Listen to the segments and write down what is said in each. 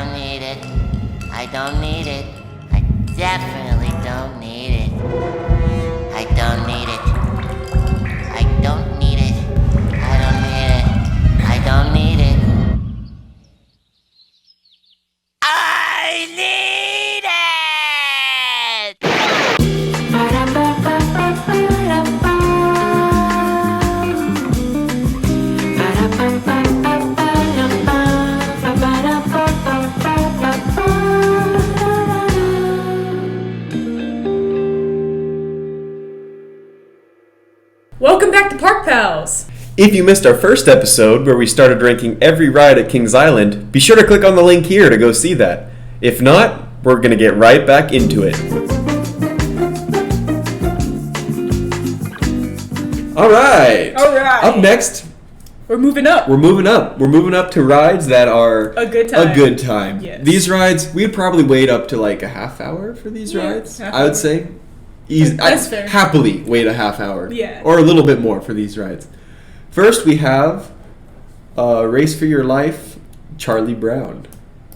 don't need it. I don't need it. I definitely don't need it. I don't need it. I don't need it. I don't need it. I don't need it. I need it! Welcome back to Park Pals! If you missed our first episode where we started ranking every ride at Kings Island, be sure to click on the link here to go see that. If not, we're going to get right back into it. Alright! Up next, We're moving up. we're moving up. We're moving up to rides that are A good time. A good time. Yes. These rides, we'd probably wait up to like a half hour for these Yeah, rides. half I would hour. say. That's I'd fair. happily wait a half hour. Yeah. Or a little bit more for these rides. First, we have Race for Your Life, Charlie Brown.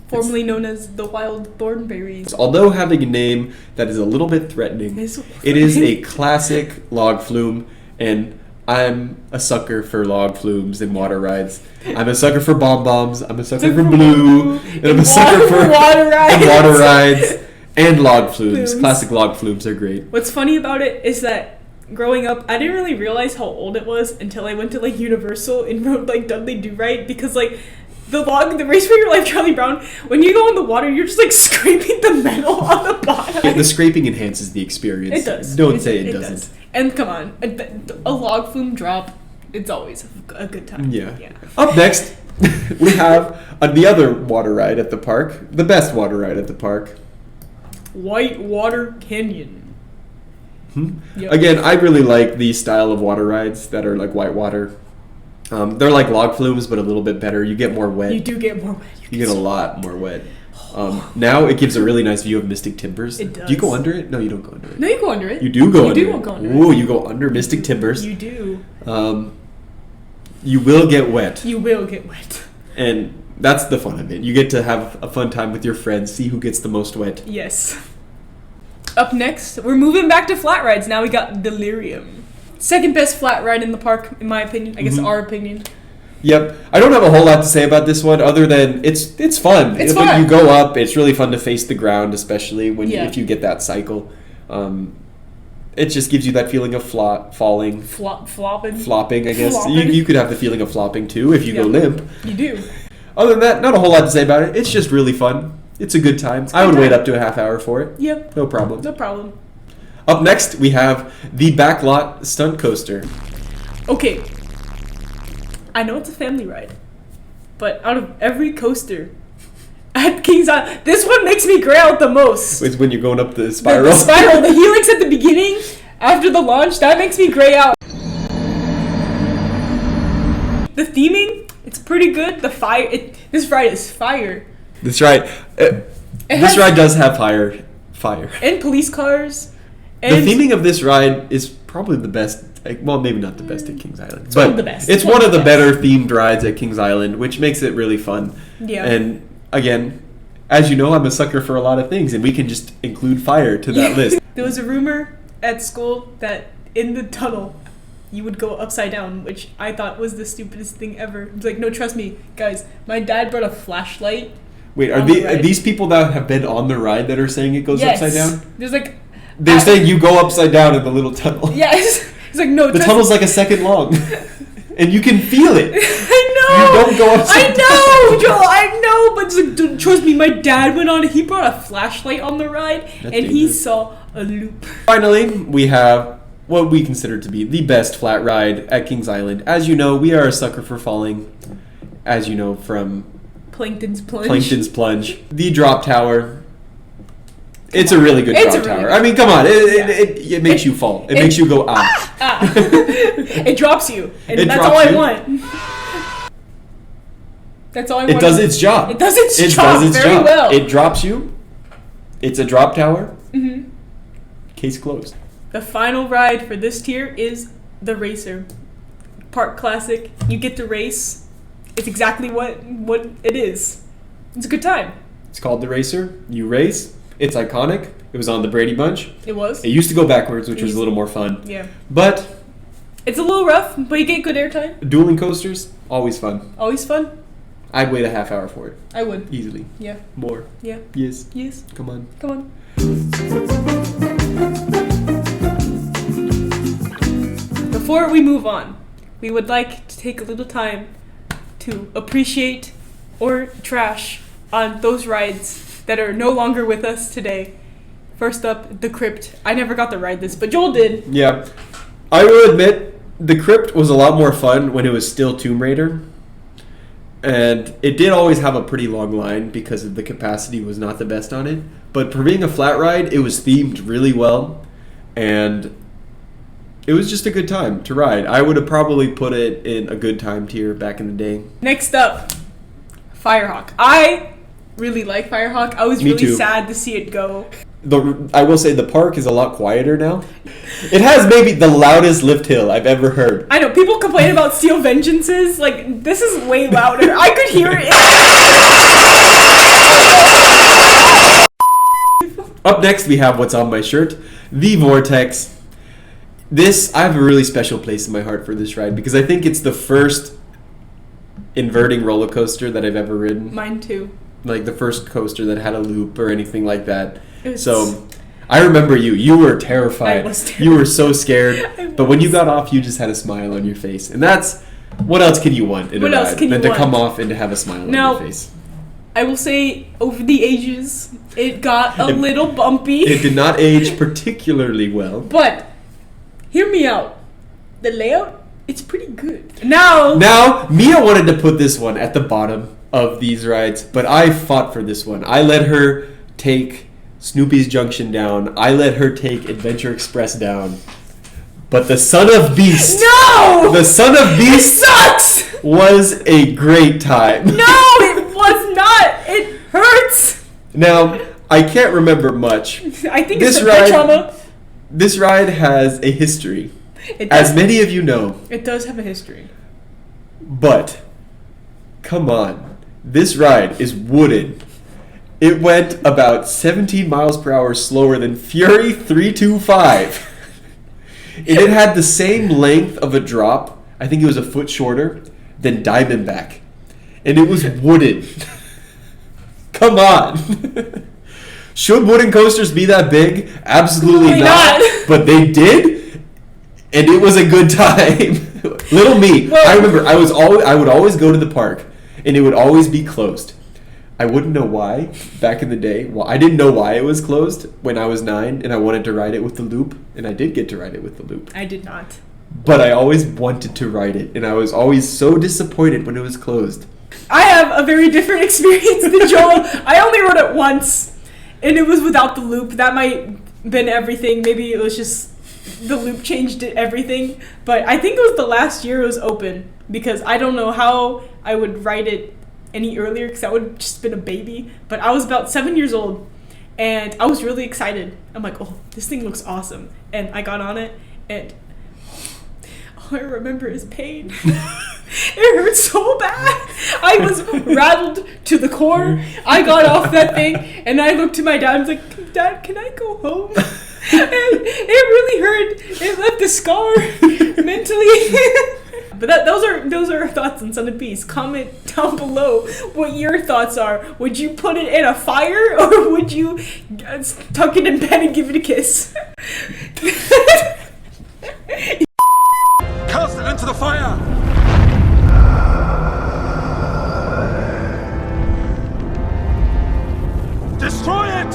Formerly known as the Wild Thornberries. Although having a name that is a little bit threatening, it is a classic log flume, and I'm a sucker for log flumes and water rides. I'm a sucker for bomb bombs. I'm a sucker for blue, and I'm a sucker for water rides. and water rides and log flumes. Flumes. Classic log flumes are great. What's funny about it is that growing up, I didn't really realize how old it was until I went to like Universal and rode like Dudley Do Right, because like the Race for Your Life Charlie Brown, when you go in the water, you're just like scraping the metal on the bottom. Yeah, the scraping enhances the experience. It does. Don't say it doesn't. does. And come on, a log flume drop, it's always a good time. Yeah. Up next, we have the other water ride at the park, the best water ride at the park. White Water Canyon. Yep. Again, I really like the style of water rides that are like whitewater. They're like log flumes, but a little bit better. You get more wet. You do get more wet. You get a lot more wet. Now it gives a really nice view of Mystic Timbers. It does. Do you go under it? No, you don't go under it. No, you go under it. You do go You under do it. go under it. Ooh, you go under Mystic Timbers. You do. You will get wet. You will get wet. And that's the fun of it. You get to have a fun time with your friends, see who gets the most wet. Yes. Up next, we're moving back to flat rides. Now we got Delirium. Second best flat ride in the park, in my opinion. I guess our opinion. Yep. I don't have a whole lot to say about this one other than it's fun. It's When fun. you go up, it's really fun to face the ground, especially when Yeah. if you get that cycle. It just gives you that feeling of falling, Flopping. flopping, I guess. Flopping. You could have the feeling of flopping too if you go Yeah. limp. You do. Other than that, not a whole lot to say about it. It's just really fun. It's a good time. I would wait up to a half hour for it. Yep. No problem. No problem. Up next, we have the Backlot Stunt Coaster. Okay. I know it's a family ride, but out of every coaster at Kings Island, this one makes me gray out the most. It's when you're going up the The spiral. spiral, the helix at the beginning, after the launch, that makes me gray out. The theming, it's pretty good. The fire, this ride is fire. That's right. This has- ride does have fire. And police cars. The And theming of this ride is probably the best. Well, maybe not the best at Kings Island, It's but one of the best. it's one of the better themed rides at Kings Island, which makes it really fun. Yeah. And again, as you know, I'm a sucker for a lot of things, and we can just include fire to that list. There was a rumor at school that in the tunnel you would go upside down, which I thought was the stupidest thing ever. It's like, no, trust me, guys. My dad brought a flashlight. Wait, are, On the ride. these people that have been on the ride that are saying it goes Yes. upside down? There's like, They're saying you go upside down in the little tunnel. yes. It's like, no, The trust tunnel's like a second long, and you can feel it. I know. You don't go upside I know, Joel. I know, but it's like, trust me. My dad went on. He brought a flashlight on the ride, That's and he dangerous. saw a loop. Finally, we have what we consider to be the best flat ride at Kings Island. As you know, we are a sucker for falling, as you know from Plankton's plunge. Plankton's Plunge. The drop tower. It's a really good It's drop a really tower. good- I mean, come on. It makes you fall. It makes you go, ah. Ah. It drops you, and It that's drops all I you. want. That's all I want. It does its job. It does its It job does its very job. well. It drops you. It's a drop tower. Mhm. Case closed. The final ride for this tier is the Racer. Park classic. You get to race. It's exactly what it is. It's a good time. It's called the Racer. You race. It's iconic. It was on the Brady Bunch. It was. It used to go backwards, which was a little more fun. Yeah. But it's a little rough, but you get good airtime. dueling coasters, always fun. Always fun. I'd wait a half hour for it. I would. Easily. Yeah. More. Yeah. Yes. Yes. Come on. Come on. Before we move on, we would like to take a little time to appreciate or trash on those rides that are no longer with us today. First up, the Crypt. I never got to ride this, but Joel did. Yeah. I will admit, the Crypt was a lot more fun when it was still Tomb Raider. And it did always have a pretty long line because the capacity was not the best on it. But for being a flat ride, it was themed really well. And it was just a good time to ride. I would have probably put it in a good time tier back in the day. Next up, Firehawk. I really like Firehawk. I was Me really too. sad to see it go. I will say the park is a lot quieter now. It has maybe the loudest lift hill I've ever heard. I know, people complain about Steel Vengeances. Like, this is way louder. I could hear it. Up next, we have what's on my shirt, the Vortex. This, I have a really special place in my heart for this ride because I think it's the first inverting roller coaster that I've ever ridden. Mine too. Like the first coaster that had a loop or anything like that. It was- So, I remember you. You were terrified. I was terrified. You were so scared. I But when you was. got off, you just had a smile on your face. And that's, what else can you want in What a else ride can you than to want? come off and to have a smile Now- on your face? I will say, over the ages, it got a It- little bumpy. It did not age particularly well. But, hear me out. The layout, it's pretty good. Now, Now, Mia wanted to put this one at the bottom of these rides, but I fought for this one. I let her take Snoopy's Junction down. I let her take Adventure Express down. But the Son of Beast, no! the Son of It Beast sucks! was a great time. No, it was not! It hurts! Now, I can't remember much. I think This it's a ride- trauma. This ride has a history, It does, as many of you know. it does have a history. But, come on. This ride is wooden. It went about 17 miles per hour slower than Fury 325. And it had the same length of a drop, I think it was a foot shorter, than Diamondback. And it was wooden. Come on. Should wooden coasters be that big? Absolutely Probably not. not. But they did, and it was a good time. Little me. Well- I remember I would always go to the park, and it would always be closed. I wouldn't know why back in the day. Well, I didn't know why it was closed when I was 9, and I wanted to ride it with the loop, and I did get to ride it with the loop. I did not. But I always wanted to ride it, and I was always so disappointed when it was closed. I have a very different experience than Joel. I only rode it once, and it was without the loop. That might been everything. Maybe it was just the loop changed everything. But I think it was the last year it was open, because I don't know how I would ride it any earlier, because I would have just been a baby. But I was about 7 years old, and I was really excited. I'm like, oh, this thing looks awesome. And I got on it, and all I remember is pain. It hurt so bad. I was rattled to the core. I got off that thing, and I looked to my dad and was like, Dad, can I go home? And it really hurt. It left a scar mentally. But those are our thoughts on Son of Beast. Comment down below what your thoughts are. Would you put it in a fire, or would you tuck it in bed and give it a kiss? Cast it into the fire! Destroy it!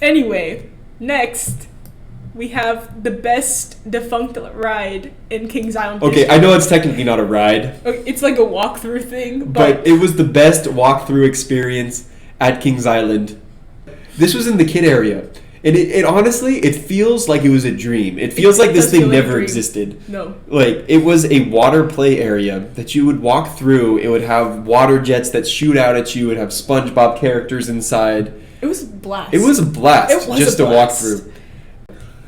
Anyway, next we have the best defunct ride in Kings Island. Okay, I know it's technically not a ride, It's like a walkthrough thing, but it was the best walkthrough experience at Kings Island. This was in the kid area, and it honestly, it feels like it was a dream. It feels like this does thing feel like a never dream. existed. no. Like, it was a water play area that you would walk through. It would have water jets that shoot out at you. It would have SpongeBob characters inside. It was a blast. It was a blast It was just a to walk blast. through.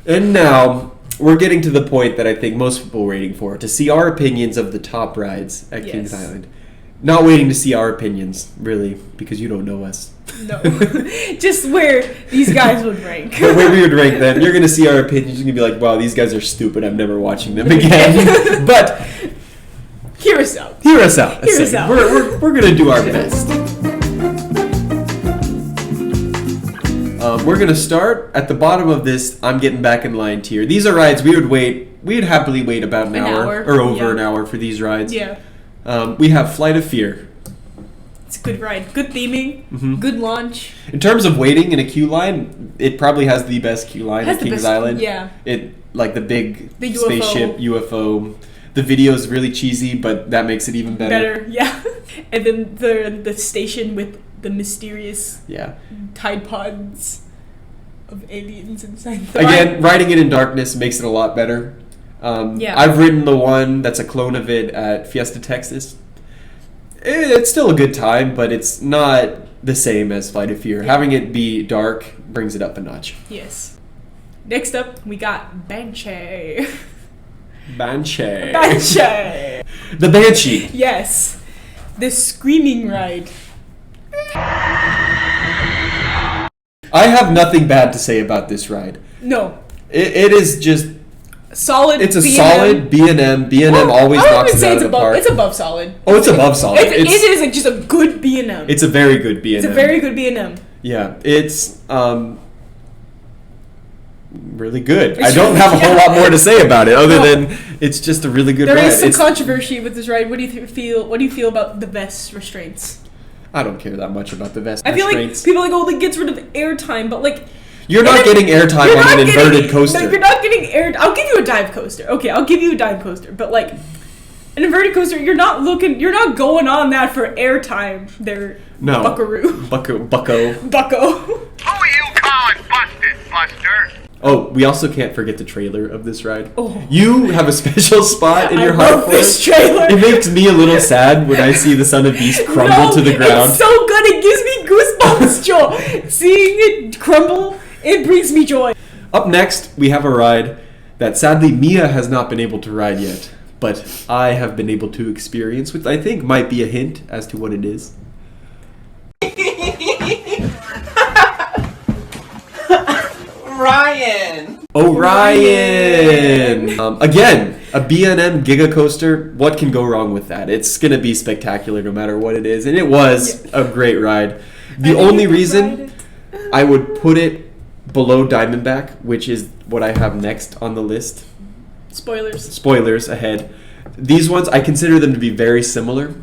And now, we're getting to the point that I think most people are waiting for, to see our opinions of the top rides at Kings Yes. Island. Not waiting to see our opinions, really, because you don't know us. No. Just where these guys would rank. But where we would rank them, you're going to see our opinions, you're going to be like, wow, these guys are stupid, I'm never watching them again. But Hear us out. hear us out. Hear us out. We're going to do our best. We're going to start at the bottom of this I'm Getting Back in Line tier. These are rides we'd happily wait about an hour or over yeah. an hour for these rides. Yeah. We have Flight of Fear. It's a good ride. Good theming. Mhm. Good launch. In terms of waiting in a queue line, it probably has the best queue line Has at the Kings best- Island. yeah. It like the big The UFO. spaceship UFO. The video is really cheesy, but that makes it even better. Yeah. And then the station with the mysterious Yeah. Tide Pods of aliens inside the Again, riding it in darkness makes it a lot better. Yeah. I've ridden the one that's a clone of it at Fiesta Texas. It's still a good time, but it's not the same as Flight of Fear. Yeah. Having it be dark brings it up a notch. Yes. Next up, we got Banshee. Banshee. Banshee. The Banshee. Yes. The screaming ride. I have nothing bad to say about this ride. No. It is just, Solid. it's a B&M. solid B&M. B&M always I would knocks it say out it's of the above. park. It's above solid. Oh, it's above solid. It is like just a good B&M. It's a very good B&M. It's a very good B&M. Yeah, it's really good. I It's don't really- have a whole yeah. lot more to say about it other No. than it's just a really good There ride. is some It's- controversy with this ride. What do you feel? What do you feel about the vest restraints? I don't care that much about the vest I feel like restraints. people are like, oh, it gets rid of airtime, but like You're not getting airtime you're on not an getting- inverted coaster. No, you're not getting air. I'll give you a dive coaster. Okay, I'll give you a dive coaster, but like an inverted coaster, you're not going on that for airtime. There, No. Buckaroo, Bucko. Bucko. Who you calling busted, Buster? Oh, we also can't forget the trailer of this ride. Oh. You have a special spot in I your heart love for this it. trailer. It makes me a little sad when I see the Son of Beast crumble No, to the ground. It's so good. It gives me goosebumps, Joel. Seeing it crumble, it brings me joy. Up next, we have a ride that sadly Mia has not been able to ride yet, but I have been able to experience, which I think might be a hint as to what it is. Ryan! Orion! Again, a B&M Giga Coaster. What can go wrong with that? It's going to be spectacular no matter what it is, and it was a great ride. The only reason I would put it below Diamondback, which is what I have next on the list, Spoilers. spoilers ahead. These ones, I consider them to be very similar.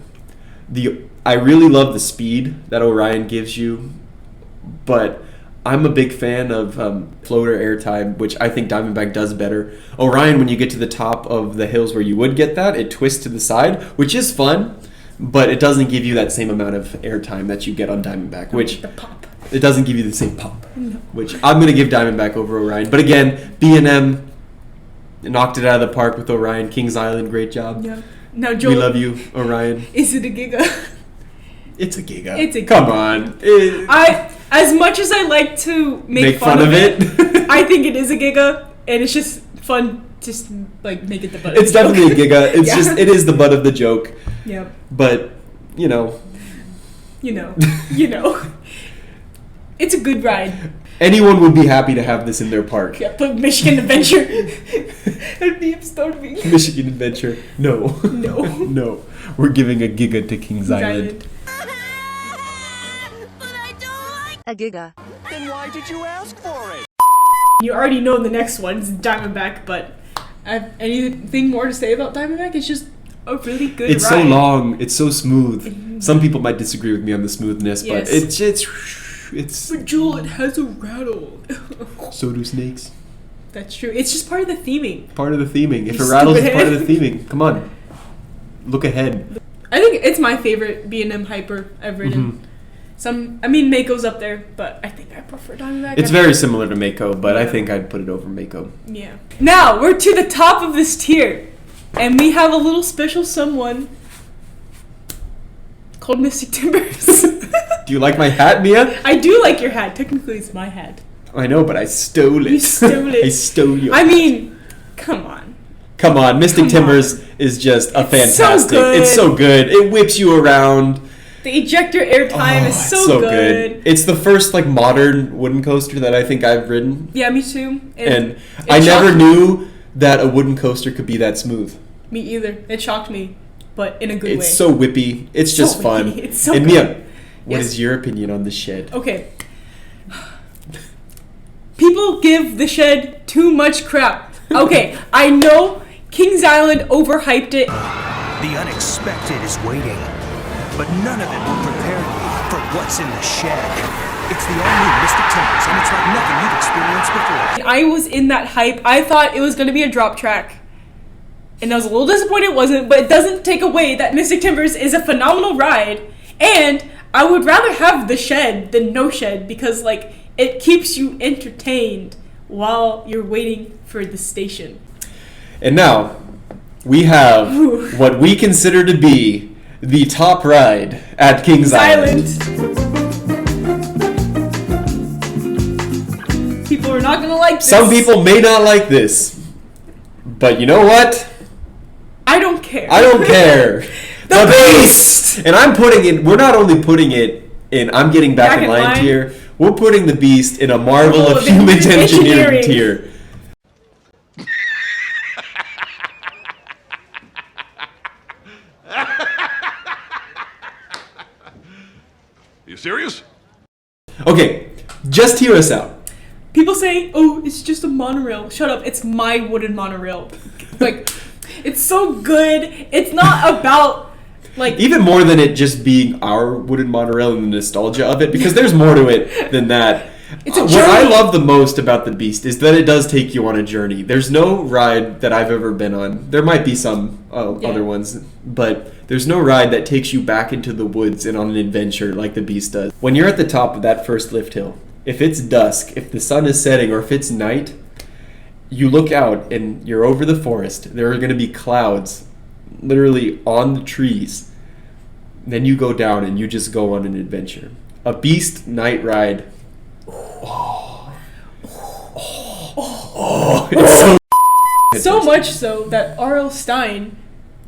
I really love the speed that Orion gives you, but I'm a big fan of floater airtime, which I think Diamondback does better. Orion, when you get to the top of the hills where you would get that, it twists to the side, which is fun, but it doesn't give you that same amount of airtime that you get on Diamondback, which The pop. it doesn't give you the same pop, which I'm going to give Diamondback over Orion. But again, B&M knocked it out of the park with Orion. Kings Island, great job. Yeah. Now, Joel, We love you, Orion. is it a giga? It's a giga. It's a Come giga. on. As much as I like to make fun of it. I think it is a giga, and it's just fun. Just like make it the butt. It's of the definitely a joke. giga. It's Yeah. just, it is the butt of the joke. Yeah. But, you know, You know. It's a good ride. anyone would be happy to have this in their park. Yeah, put Michigan Adventure. That'd be absorbing. Michigan Adventure. No. No. No. We're giving a giga to Kings Island. A giga. Then why did you ask for it? You already know the next one is Diamondback, but anything more to say about Diamondback? It's just a really good It's ride. so long. It's so smooth. Some people might disagree with me on the smoothness, Yes. but it's But Jewel, it has a rattle. so do snakes. That's true. It's just part of the theming. Part of the theming. If You it rattles, it's stupid part of the theming. Come on. Look ahead. I think it's my favorite B&M Hyper I've ridden. Mako's up there, but I think I prefer Diamondback. It's very similar to Mako, but I think I'd put it over Mako. Yeah. Now, we're to the top of this tier, and we have a little special someone called Mystic Timbers. Do you like my hat, Mia? I do like your hat. Technically, it's my hat. I know, but I stole it. You stole it. I stole your I mean, Come on. Come on, Mystic Come Timbers is just a It's so fantastic. good. It's so good. It whips you around. The ejector air time is It's so good. It's the first like modern wooden coaster that I think I've ridden, Yeah, me too. and it I never shocked knew that a wooden coaster could be that smooth. me either. It shocked me, but in a good way. It's so whippy. It's So just fun. whippy. It's so and good. Mia, what Yes. is your opinion on the shed? Okay. People give the shed too much crap. Okay, I know Kings Island overhyped it. The unexpected is waiting, but none of it will prepare you for what's in the shed. It's the all-new Mystic Timbers, and it's like nothing you've experienced before. I was in that hype. I thought it was going to be a drop track. And I was a little disappointed it wasn't, but it doesn't take away that Mystic Timbers is a phenomenal ride. And I would rather have the shed than no shed because, like, it keeps you entertained while you're waiting for the station. And now, we have what we consider to be the top ride at Kings Island. People are not gonna like this. Some people may not like this, but you know what? I don't care. I don't care. The Beast! And I'm putting it, we're not only putting it in, I'm getting back in line tier, we're putting the Beast in a marvel Oh, of human engineering. engineering tier. You serious? Okay, just hear us out. People say, "Oh, it's just a monorail." Shut up! It's my wooden monorail. Like, it's so good. It's not about like Even more than it just being our wooden monorail and the nostalgia of it, because there's more to it than that. It's a What I journey. love the most about the Beast is that it does take you on a journey. There's no ride that I've ever been on. There might be some Yeah. other ones, but there's no ride that takes you back into the woods and on an adventure like the Beast does. When you're at the top of that first lift hill, if it's dusk, if the sun is setting, or if it's night, you look out and you're over the forest. There are going to be clouds literally on the trees. Then you go down and you just go on an adventure. A Beast night ride. It's so much so that R.L. Stein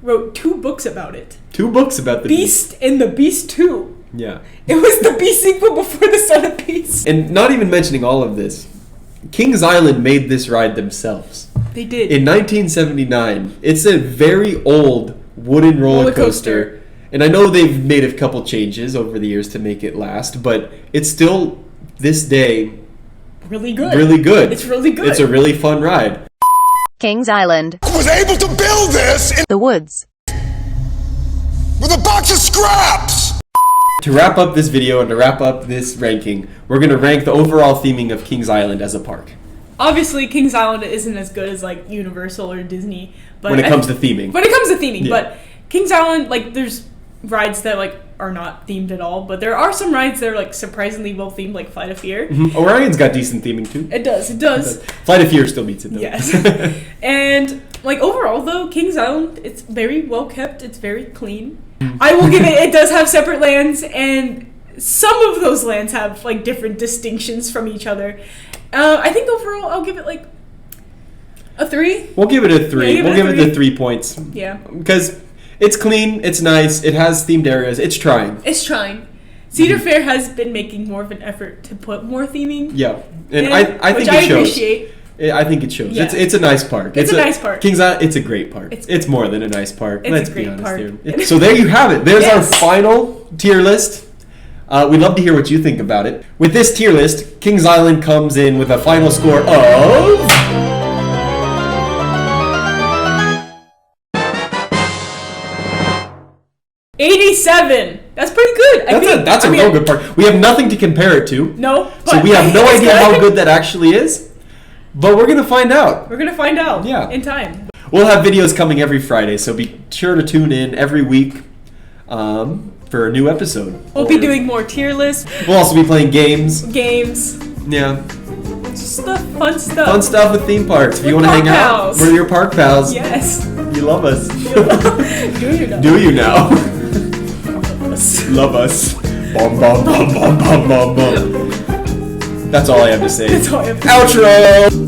wrote 2 books about it: 2 books about the Beast. Beast and the Beast 2. Yeah. It was the Beast sequel before the Son of Beast. And not even mentioning all of this, Kings Island made this ride themselves. They did. In 1979, it's a very old wooden roller coaster. And I know they've made a couple changes over the years to make it last, but it's still, this day, really good. really good. It's really good. It's a really fun ride. Kings Island. I was able to build this The Woods. with a box of scraps! To wrap up this video and to wrap up this ranking, we're going to rank the overall theming of Kings Island as a park. Obviously, Kings Island isn't as good as like Universal or Disney, but When it comes to theming. When it comes to theming, Yeah. but Kings Island, like, there's rides that like are not themed at all, but there are some rides that are like surprisingly well themed, like Flight of Fear. Orion's got decent theming too. It does. Flight of Fear still beats it though. Yes. And like overall though, Kings Island, it's very well kept, it's very clean. I will give it does have separate lands, and some of those lands have like different distinctions from each other. I think overall I'll give it like a 3. We'll give it a 3. Yeah, We'll give give it it a the 3 points. Yeah. Because it's clean, it's nice, it has themed areas, it's trying. It's trying. Cedar Fair has been making more of an effort to put more theming. Yeah. And in, I think which it I shows. appreciate. I think it shows. Yeah. It's a nice park. It's a nice park. Kings Island, it's a great park. It's- It's more than a nice park. It's a Let's great be honest park. here. So there you have it. There's Yes. our final tier list. We'd love to hear what you think about it. With this tier list, Kings Island comes in with a final score of 87. That's pretty good. That's a real good park. We have nothing to compare it to. No. So we have no it's idea how good that actually is. But we're going to find out. We're gonna find out. Yeah. In time. We'll have videos coming every Friday, so be sure to tune in every week for a new episode. We'll be doing more tier lists, We'll also be playing games. games, Yeah. just the fun stuff. Fun stuff with theme parks. If you With want to hang park out, pals. we're your park pals. Yes. You love us. Do you know? Do you now? Love us. Bum, bum, bum, bum, bum, bum, bum. That's all I have to say. That's all I have to say. Outro!